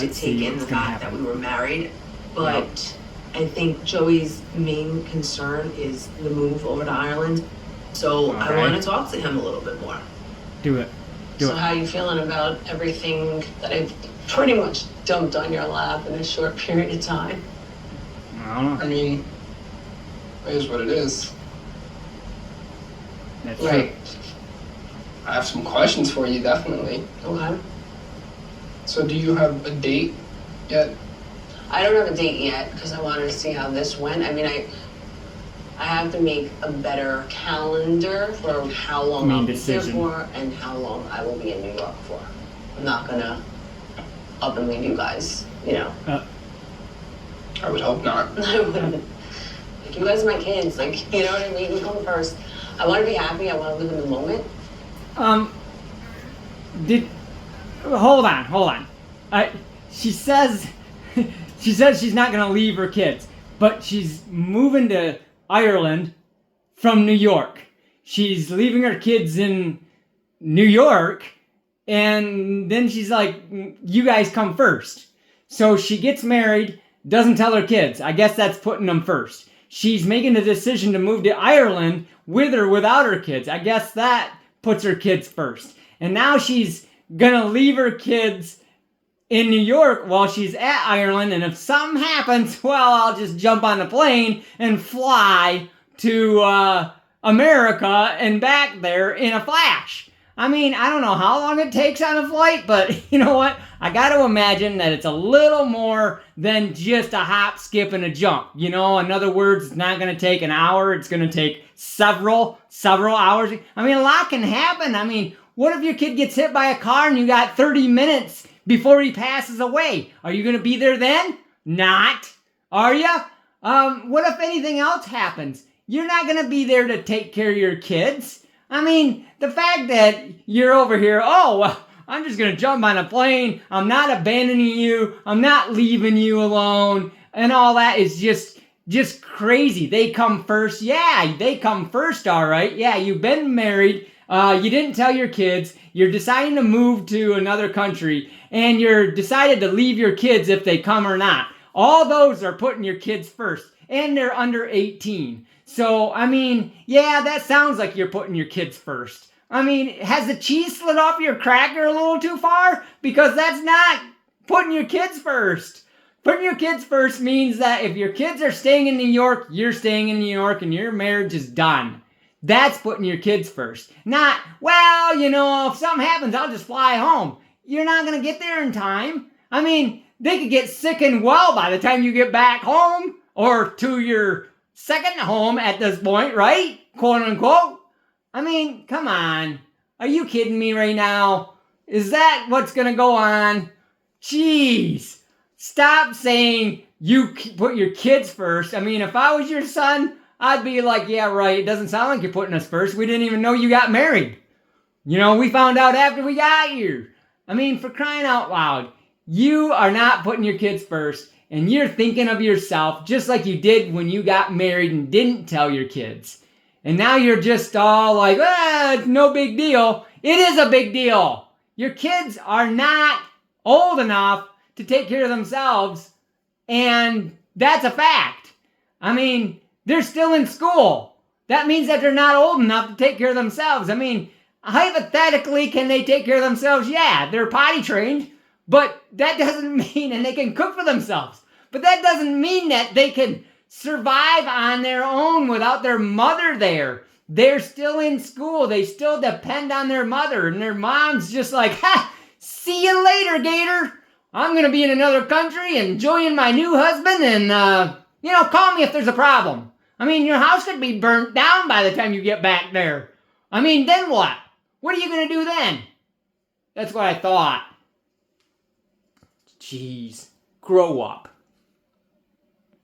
to take in the fact that we were married, but I think Joey's main concern is the move over to Ireland. So I want to talk to him a little bit more. Do it. So how are you feeling about everything that I've pretty much dumped on your lap in a short period of time? I don't know. I mean, it is what it is. That's Right. I have some questions for you, definitely. Okay. So do you have a date yet? I don't have a date yet because I wanted to see how this went. I mean, I have to make a better calendar for how long I'll be here for and how long I will be in New York for. I'm not gonna up and leave you guys, you know. I would hope not. I wouldn't. Like, you guys are my kids. Like, you know what I mean? You come first. I want to be happy. I want to live in the moment. Hold on. She says she's not gonna leave her kids, but she's moving to Ireland from New York. She's leaving her kids in New York, and then she's like, you guys come first. So she gets married, doesn't tell her kids. I guess that's putting them first. She's making the decision to move to Ireland with or without her kids. I guess that puts her kids first. And now she's gonna leave her kids in New York while she's at Ireland, and if something happens, well, I'll just jump on the plane and fly to America and back there in a flash. I mean, I don't know how long it takes on a flight, but you know what? I got to imagine that it's a little more than just a hop, skip, and a jump. You know, in other words, it's not going to take an hour. It's going to take several hours. I mean, a lot can happen. I mean, what if your kid gets hit by a car and you got 30 minutes before he passes away? Are you going to be there then? Not. Are you? What if anything else happens? You're not going to be there to take care of your kids. I mean, the fact that you're over here, oh, well, I'm just going to jump on a plane. I'm not abandoning you. I'm not leaving you alone. And all that is just crazy. They come first. Yeah, they come first, all right. Yeah, you've been married. You didn't tell your kids. You're deciding to move to another country. And you're decided to leave your kids if they come or not. All those are putting your kids first. And they're under 18. So, I mean, yeah, that sounds like you're putting your kids first. I mean, has the cheese slid off your cracker a little too far? Because that's not putting your kids first. Putting your kids first means that if your kids are staying in New York, you're staying in New York and your marriage is done. That's putting your kids first. Not, well, you know, if something happens, I'll just fly home. You're not going to get there in time. I mean, they could get sick and well by the time you get back home or to your second home at this point, right? Quote unquote. I mean, come on. Are you kidding me right now? Is that what's going to go on? Jeez. Stop saying you put your kids first. I mean, if I was your son, I'd be like, yeah, right. It doesn't sound like you're putting us first. We didn't even know you got married. You know, we found out after we got here. I mean, for crying out loud, you are not putting your kids first. And you're thinking of yourself just like you did when you got married and didn't tell your kids. And now you're just all like, it's no big deal. It is a big deal. Your kids are not old enough to take care of themselves. And that's a fact. I mean, they're still in school. That means that they're not old enough to take care of themselves. I mean, hypothetically, can they take care of themselves? Yeah, they're potty trained. But that doesn't mean, and they can cook for themselves, but that doesn't mean that they can survive on their own without their mother there. They're still in school. They still depend on their mother, and their mom's just like, see you later, Gator. I'm going to be in another country enjoying my new husband, and, call me if there's a problem. I mean, your house could be burnt down by the time you get back there. I mean, then what? What are you going to do then? That's what I thought. Jeez, grow up.